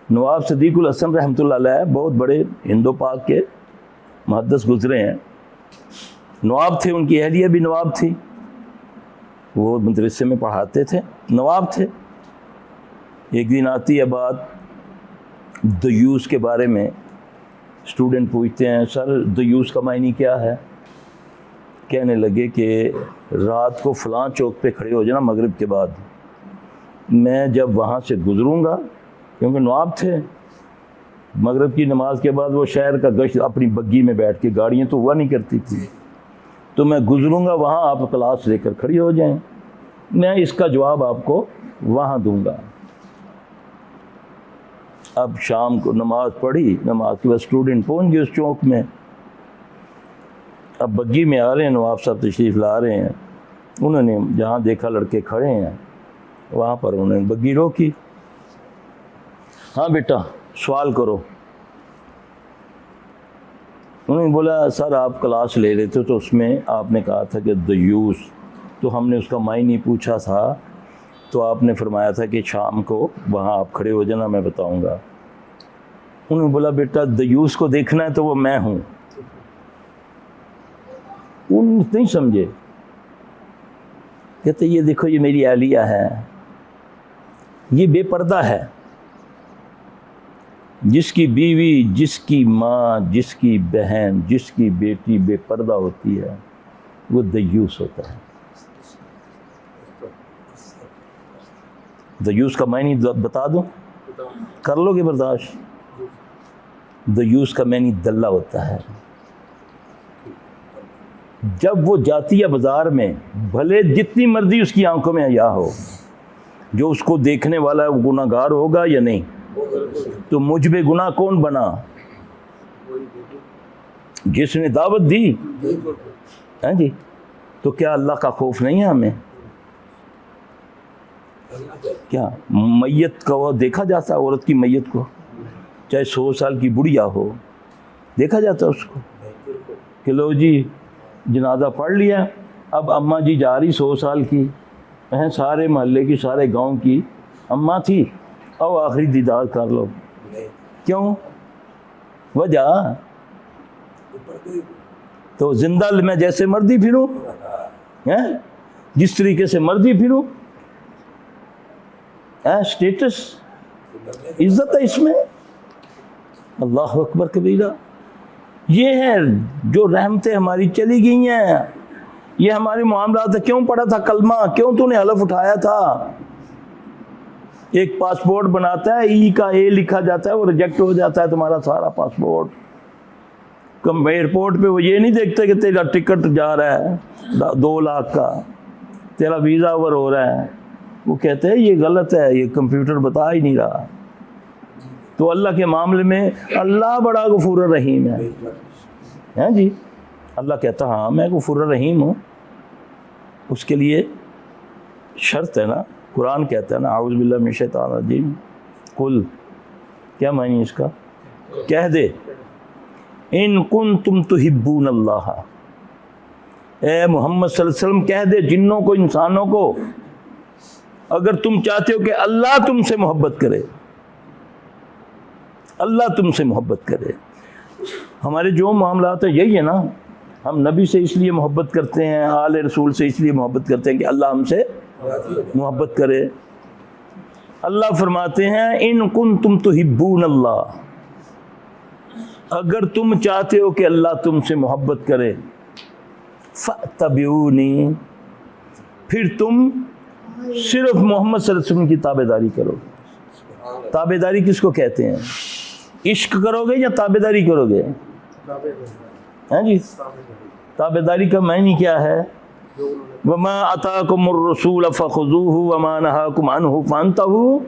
نواب صدیق الحسن رحمۃ اللہ علیہ بہت بڑے ہندو پاک کے محدث گزرے ہیں، نواب تھے، ان کی اہلیہ بھی نواب تھی، وہ مدرسے میں پڑھاتے تھے، نواب تھے۔ ایک دن آتی ہے بات دیوس کے بارے میں، اسٹوڈنٹ پوچھتے ہیں سر دیوس کا معنی کیا ہے؟ کہنے لگے کہ رات کو فلاں چوک پہ کھڑے ہو جانا مغرب کے بعد، میں جب وہاں سے گزروں گا، کیونکہ نواب تھے، مغرب کی نماز کے بعد وہ شہر کا گشت اپنی بگی میں بیٹھ کے، گاڑیاں تو ہوا نہیں کرتی تھی، تو میں گزروں گا وہاں، آپ کلاس لے کر کھڑی ہو جائیں، میں اس کا جواب آپ کو وہاں دوں گا۔ اب شام کو نماز پڑھی، نماز کے بعد اسٹوڈنٹ پہنچ گئے اس چوک میں، اب بگی میں آ رہے ہیں، نواب صاحب تشریف لا رہے ہیں، انہوں نے جہاں دیکھا لڑکے کھڑے ہیں وہاں پر انہوں نے بگی روکی، ہاں بیٹا سوال کرو۔ انہوں نے بولا سر آپ کلاس لے رہے تھے تو اس میں آپ نے کہا تھا کہ دیوس، تو ہم نے اس کا معنی پوچھا تھا، تو آپ نے فرمایا تھا کہ شام کو وہاں آپ کھڑے ہو جانا، میں بتاؤں گا۔ انہوں نے بولا بیٹا دیوس کو دیکھنا ہے تو وہ میں ہوں۔ ان نہیں سمجھے، کہتے یہ دیکھو یہ میری اہلیہ ہے، یہ بے پردہ ہے، جس کی بیوی، جس کی ماں، جس کی بہن، جس کی بیٹی بے پردہ ہوتی ہے وہ دیوس ہوتا ہے۔ دیوس کا معنی بتا دوں، کر لو گے برداشت؟ دیوس کا معنی دلہ ہوتا ہے۔ جب وہ جاتی ہے بازار میں، بھلے جتنی مرضی اس کی آنکھوں میں حیا ہو، جو اس کو دیکھنے والا ہے وہ گناہ گار ہوگا یا نہیں؟ تو مجھ بے گناہ کون بنا؟ جس نے دعوت دی، ہاں جی، تو کیا اللہ کا خوف نہیں ہے ہمیں؟ کیا میت کو دیکھا جاتا ہے؟ عورت کی میت کو، چاہے 100 سال کی بڑھیا ہو، دیکھا جاتا ہے اس کو کہ لو جی جنازہ پڑھ لیا، اب اماں جی جا رہی 100 سال کی، سارے محلے کی، سارے گاؤں کی اماں تھی، او آخری دیدار کر لو۔ کیوں؟ وجہ تو زندہ میں جیسے مرضی پھروں، جس طریقے سے مرضی پھروں، اسٹیٹس، عزت ہے اس میں۔ اللہ اکبر کبیرہ۔ یہ ہے جو رحمتیں ہماری چلی گئی ہیں، یہ ہمارے معاملات ہے۔ کیوں پڑھا تھا کلمہ؟ کیوں تو نے حلف اٹھایا تھا؟ ایک پاسپورٹ بناتا ہے، ای کا اے لکھا جاتا ہے، وہ ریجیکٹ ہو جاتا ہے تمہارا سارا پاسپورٹ۔ ایئرپورٹ پہ وہ یہ نہیں دیکھتے کہ تیرا ٹکٹ جا رہا ہے 2 لاکھ کا، تیرا ویزا اوور ہو رہا ہے، وہ کہتے ہیں یہ غلط ہے، یہ کمپیوٹر بتا ہی نہیں رہا۔ تو اللہ کے معاملے میں اللہ بڑا غفور الرحیم ہے جی۔ اللہ کہتا ہاں میں غفور الرحیم ہوں، اس کے لیے شرط ہے نا۔ قرآن کہتا ہے نا اعوذ باللہ من الشیطان الرجیم، قل، کیا معنی اس کا؟ کہہ دے ان کنتم تحبون اللہ، اے محمد صلی اللہ علیہ وسلم کہہ دے جنوں کو، انسانوں کو، اگر تم چاہتے ہو کہ اللہ تم سے محبت کرے، اللہ تم سے محبت کرے۔ ہمارے جو معاملات ہیں یہی ہے نا، ہم نبی سے اس لیے محبت کرتے ہیں، آل رسول سے اس لیے محبت کرتے ہیں کہ اللہ ہم سے محبت کرے۔ اللہ فرماتے ہیں ان کنتم تحبون اللہ، اگر تم چاہتے ہو کہ اللہ تم سے محبت کرے، فاتبعونی، پھر تم صرف محمد صلی اللہ علیہ وسلم کی تابعداری کرو۔ تابعداری کس کو کہتے ہیں؟ عشق کرو گے یا تابعداری کرو گے؟ ہاں جی، تابعداری کا معنی کیا ہے؟ وما اتاکم الرسول فخذوہ وما نہاکم عنہ فانتہوا،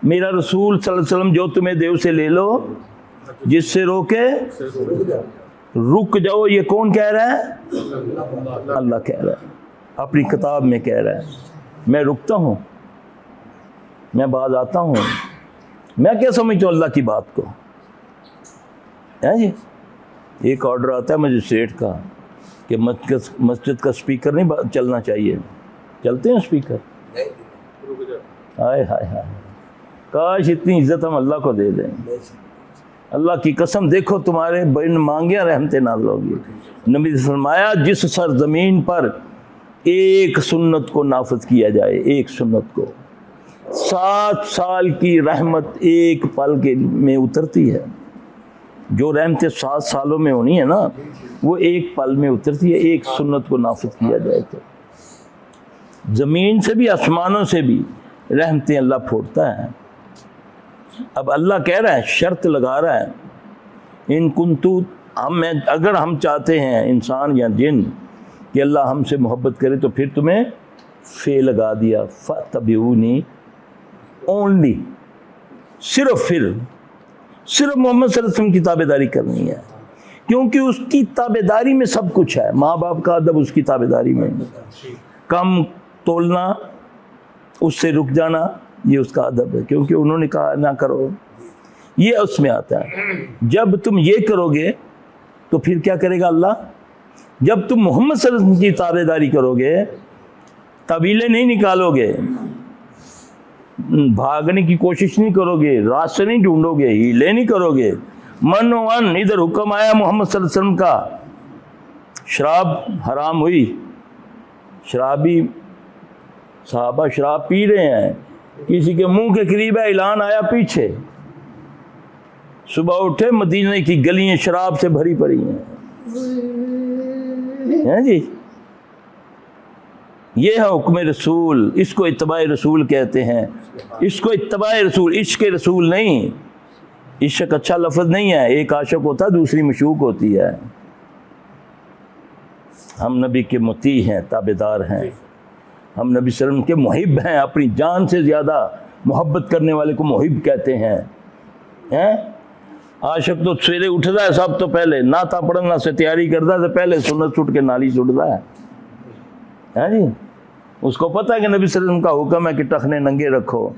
میرا رسول صلی اللہ علیہ وسلم جو تمہیں دے اسے لے لو، جس سے روکے رک جاؤ۔ یہ کون کہہ رہا ہے؟ اللہ کہہ رہا ہے، اپنی کتاب میں کہہ رہا ہے۔ میں رکتا ہوں، میں باز آتا ہوں، میں کیا سمجھتا ہوں اللہ کی بات کو؟ جی ایک آرڈر آتا ہے مجسٹریٹ کا کہ مسجد کا سپیکر نہیں چلنا چاہیے، چلتے ہیں سپیکر؟ ہائے ہائے ہائے، کاش اتنی عزت ہم اللہ کو دے دیں. اللہ کی قسم دیکھو تمہارے بین مانگیاں رحمتیں نازل ہوگی. نبی نے فرمایا جس سرزمین پر ایک سنت کو نافذ کیا جائے، ایک سنت کو، 7 سال کی رحمت ایک پل کے میں اترتی ہے. جو رحمتیں 7 سالوں میں ہونی ہے نا وہ ایک پل میں اترتی ہے، ایک سنت کو نافذ کیا جائے. تو زمین سے بھی آسمانوں سے بھی رحمتیں اللہ پھوڑتا ہے. اب اللہ کہہ رہا ہے، شرط لگا رہا ہے، ان کنتو، اگر ہم چاہتے ہیں انسان یا جن کہ اللہ ہم سے محبت کرے تو پھر تمہیں فے لگا دیا، فَاتَّبِعُونِی، اونلی، صرف محمد صلی اللہ علیہ وسلم کی تابع داری کرنی ہے، کیونکہ اس کی تابع داری میں سب کچھ ہے. ماں باپ کا ادب اس کی تابع داری میں، کم تولنا، اس سے رک جانا، یہ اس کا ادب ہے، کیونکہ انہوں نے کہا نہ کرو، یہ اس میں آتا ہے. جب تم یہ کرو گے تو پھر کیا کرے گا اللہ؟ جب تم محمد صلی اللہ علیہ وسلم کی تابع داری کرو گے، طویلیں نہیں نکالو گے، بھاگنے کی کوشش نہیں کرو گے، راستے نہیں ڈھونڈو گے، ہیلے نہیں کرو گے. من و ان، ادھر حکم آیا محمد صلی اللہ علیہ وسلم کا، شراب حرام ہوئی، شرابی صحابہ شراب پی رہے ہیں، کسی کے منہ کے قریب ہے، اعلان آیا پیچھے، صبح اٹھے مدینے کی گلیاں شراب سے بھری پڑی ہیں جی. یہ ہے حکم رسول، اس کو اتباع رسول کہتے ہیں. اس کو اتباع رسول، عشق رسول نہیں. عشق اچھا لفظ نہیں ہے، ایک عاشق ہوتا ہے دوسری مشوق ہوتی ہے. ہم نبی کے مطیع ہیں، تابع دار ہیں، ہم نبی صلی اللہ علیہ وسلم کے محب ہیں، اپنی جان سے زیادہ محبت کرنے والے کو محب کہتے ہیں. عاشق تو سویرے اٹھتا ہے سب تو پہلے نعتاں پڑھنا سے تیاری کرتا ہے، تو پہلے سنت چھوٹ کے نالی چھوٹتا ہے جی. اس کو پتہ ہے کہ نبی صلی اللہ علیہ وسلم کا حکم ہے کہ ٹخنے ننگے رکھو،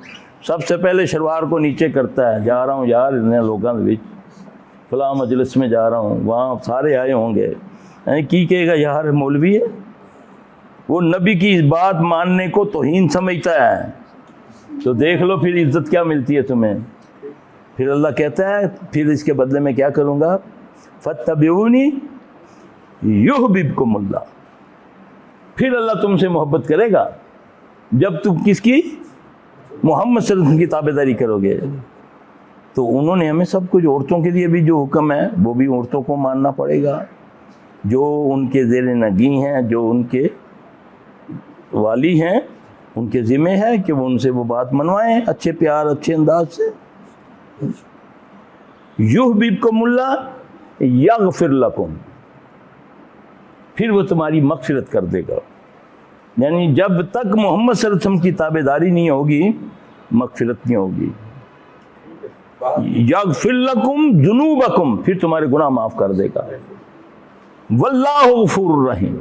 سب سے پہلے شلوار کو نیچے کرتا ہے. جا رہا ہوں یار انہیں لوگوں کے بیچ، فلاں مجلس میں جا رہا ہوں، وہاں سارے آئے ہوں گے، کی کہے گا یار مولوی ہے؟ وہ نبی کی اس بات ماننے کو توہین سمجھتا ہے. تو دیکھ لو پھر عزت کیا ملتی ہے تمہیں. پھر اللہ کہتا ہے پھر اس کے بدلے میں کیا کروں گا؟ فَاتَّبِعُونِی یُحْبِبْکُمُ اللہ. پھر اللہ تم سے محبت کرے گا جب تم کس کی؟ محمد صلی اللہ علیہ وسلم کی تابع داری کرو گے. تو انہوں نے ہمیں سب کچھ، عورتوں کے لیے بھی جو حکم ہے وہ بھی عورتوں کو ماننا پڑے گا، جو ان کے زیر نگی ہیں، جو ان کے والی ہیں، ان کے ذمہ ہے کہ وہ ان سے وہ بات منوائیں اچھے پیار اچھے انداز سے. یحببکم اللہ یغفر لکم، پھر وہ تمہاری مغفرت کر دے گا. یعنی جب تک محمد صلی اللہ علیہ وسلم کی تابع داری نہیں ہوگی مغفرت نہیں ہوگی. یغفر لکم ذنوبکم، پھر تمہارے گناہ معاف کر دے گا. واللہ غفور الرحیم،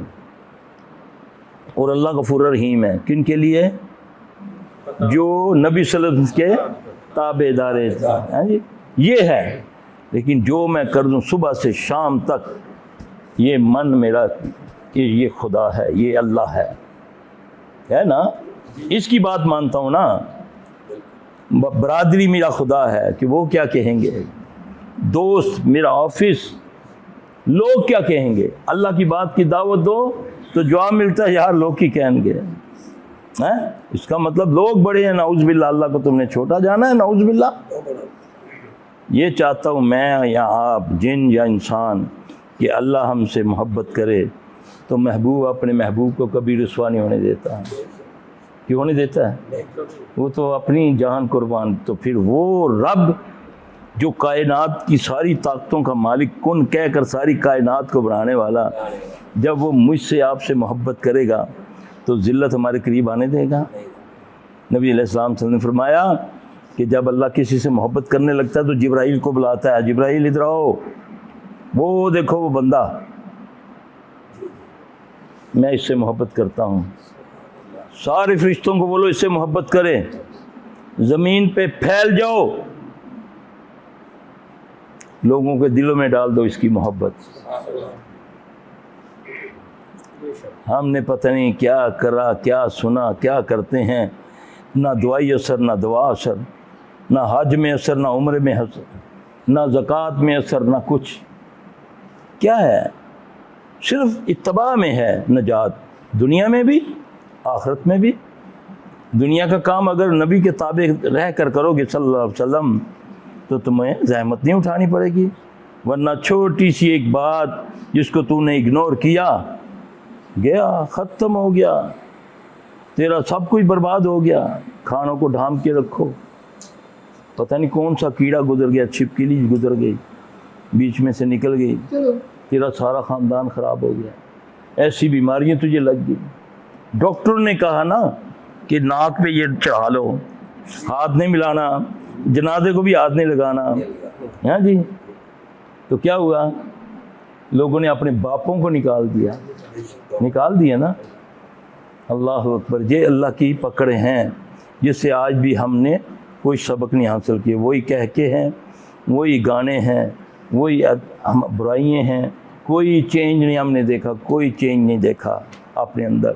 اور اللہ غفور الرحیم ہے کن کے لیے؟ جو نبی صلی اللہ علیہ وسلم کے تابع دار ہیں. یہ ہے. لیکن جو میں کر دوں صبح سے شام تک، یہ من میرا کہ یہ خدا ہے، یہ اللہ ہے نا، اس کی بات مانتا ہوں نا. برادری میرا خدا ہے کہ وہ کیا کہیں گے، دوست میرا آفس، لوگ کیا کہیں گے. اللہ کی بات کی دعوت دو تو جواب ملتا ہے یار لوگ کی کہیں گے. اس کا مطلب لوگ بڑے ہیں، نعوذ باللہ اللہ کو تم نے چھوٹا جانا ہے، نعوذ باللہ. یہ چاہتا ہوں میں یا آپ، جن یا انسان، کہ اللہ ہم سے محبت کرے تو محبوب اپنے محبوب کو کبھی رسوا نہیں ہونے دیتا. کیوں نہیں دیتا ہے؟ وہ تو اپنی جان قربان. تو پھر وہ رب جو کائنات کی ساری طاقتوں کا مالک، کن کہہ کر ساری کائنات کو بنانے والا، جب وہ مجھ سے آپ سے محبت کرے گا تو ذلت ہمارے قریب آنے دے گا. نبی علیہ السلام صلی اللہ علیہ وسلم نے فرمایا کہ جب اللہ کسی سے محبت کرنے لگتا ہے تو جبرائیل کو بلاتا ہے، جبرائیل ادھر آؤ، وہ دیکھو وہ بندہ، میں اس سے محبت کرتا ہوں. سارے فرشتوں کو بولو اس سے محبت کرے، زمین پہ پھیل جاؤ، لوگوں کے دلوں میں ڈال دو اس کی محبت. ہم نے پتہ نہیں کیا کرا، کیا سنا، کیا کرتے ہیں، نہ دعائی اثر نہ دعا اثر. نہ حج میں اثر، نہ عمرے میں اثر، نہ زکوٰۃ میں اثر، نہ کچھ. کیا ہے؟ صرف اتباع میں ہے نجات، دنیا میں بھی آخرت میں بھی. دنیا کا کام اگر نبی کے تابع رہ کر کرو گے صلی اللہ علیہ وسلم تو تمہیں زحمت نہیں اٹھانی پڑے گی. ورنہ چھوٹی سی ایک بات جس کو تو نے اگنور کیا، گیا، ختم ہو گیا، تیرا سب کچھ برباد ہو گیا. کھانوں کو ڈھام کے رکھو، پتہ نہیں کون سا کیڑا گزر گیا، چھپکلی گزر گئی، بیچ میں سے نکل گئی، تیرا سارا خاندان خراب ہو گیا. ایسی بیماریاں تجھے لگ گئی. ڈاکٹر نے کہا نا کہ ناک پہ یہ چڑھا لو، ہاتھ نہیں ملانا، جنازے کو بھی ہاتھ نہیں لگانا. ہاں جی، تو کیا ہوا؟ لوگوں نے اپنے باپوں کو نکال دیا نا. اللہ اکبر. یہ اللہ کی پکڑے ہیں جس سے آج بھی ہم نے کوئی سبق نہیں حاصل کیے. وہی کہہ کے ہیں، وہی گانے ہیں، وہی ہم برائیاں ہیں. کوئی چینج نہیں ہم نے دیکھا، کوئی چینج نہیں دیکھا اپنے اندر.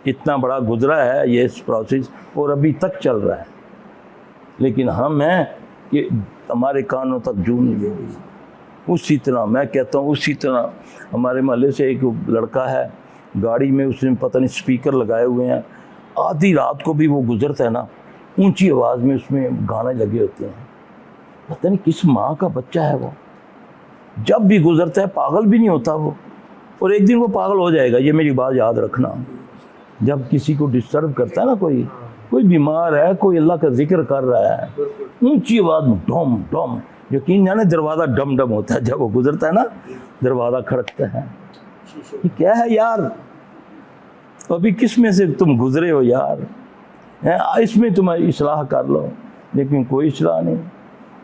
اتنا بڑا گزرا ہے یہ پروسیس اور ابھی تک چل رہا ہے. لیکن ہم ہیں کہ ہمارے کانوں تک جو نہیں لے گئی. اسی طرح میں کہتا ہوں، اسی طرح ہمارے محلے سے ایک لڑکا ہے، گاڑی میں اس نے پتہ نہیں سپیکر لگائے ہوئے ہیں، آدھی رات کو بھی وہ گزرتا ہے نا، اونچی آواز میں اس میں گانے لگے ہوتے ہیں. پتہ نہیں کس ماں کا بچہ ہے وہ. جب بھی گزرتا ہے پاگل بھی نہیں ہوتا وہ، اور ایک دن وہ پاگل ہو جائے گا. یہ میری بات یاد رکھنا. جب کسی کو ڈسٹرب کرتا ہے نا، کوئی بیمار ہے، کوئی اللہ کا ذکر کر رہا ہے، اونچی آواز میں ڈوم ڈوم، یقین جانے دروازہ ڈم ڈم ہوتا ہے جب وہ گزرتا ہے نا، دروازہ کھڑکتا ہے. یہ کیا ہے یار؟ ابھی کس میں سے تم گزرے ہو یار؟ اس میں تم اصلاح کر لو. لیکن کوئی اصلاح نہیں،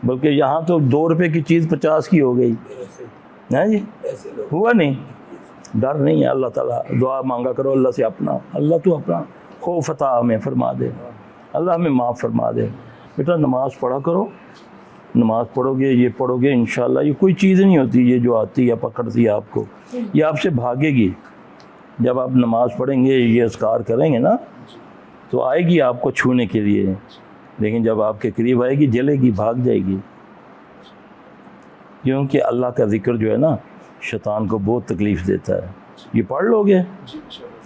بلکہ یہاں تو 2 روپے کی چیز 50 کی ہو گئی. جی ہوا نہیں. ڈر نہیں ہے. اللہ تعالیٰ دعا مانگا کرو اللہ سے اپنا، اللہ تو اپنا خوف عطا ہمیں فرما دے، اللہ ہمیں معاف فرما دے. بیٹا نماز پڑھا کرو، نماز پڑھو گے، یہ پڑھو گے انشاءاللہ. یہ کوئی چیز نہیں ہوتی یہ جو آتی ہے پکڑتی ہے آپ کو، یہ آپ سے بھاگے گی. جب آپ نماز پڑھیں گے، یہ اذکار کریں گے نا، تو آئے گی آپ کو چھونے کے لیے. لیکن جب آپ کے قریب آئے گی، جلے گی، بھاگ جائے گی. کیونکہ اللہ کا ذکر جو ہے نا شیطان کو بہت تکلیف دیتا ہے. یہ پڑھ لو گے،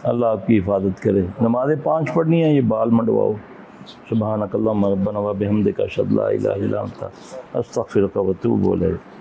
اللہ آپ کی حفاظت کرے. نمازیں 5 پڑھنی ہیں، یہ بال منڈواؤ. سبحانک اللہم ربنا و بحمدک اشہد لا الہ الا انت استغفرک و اتوب الیک.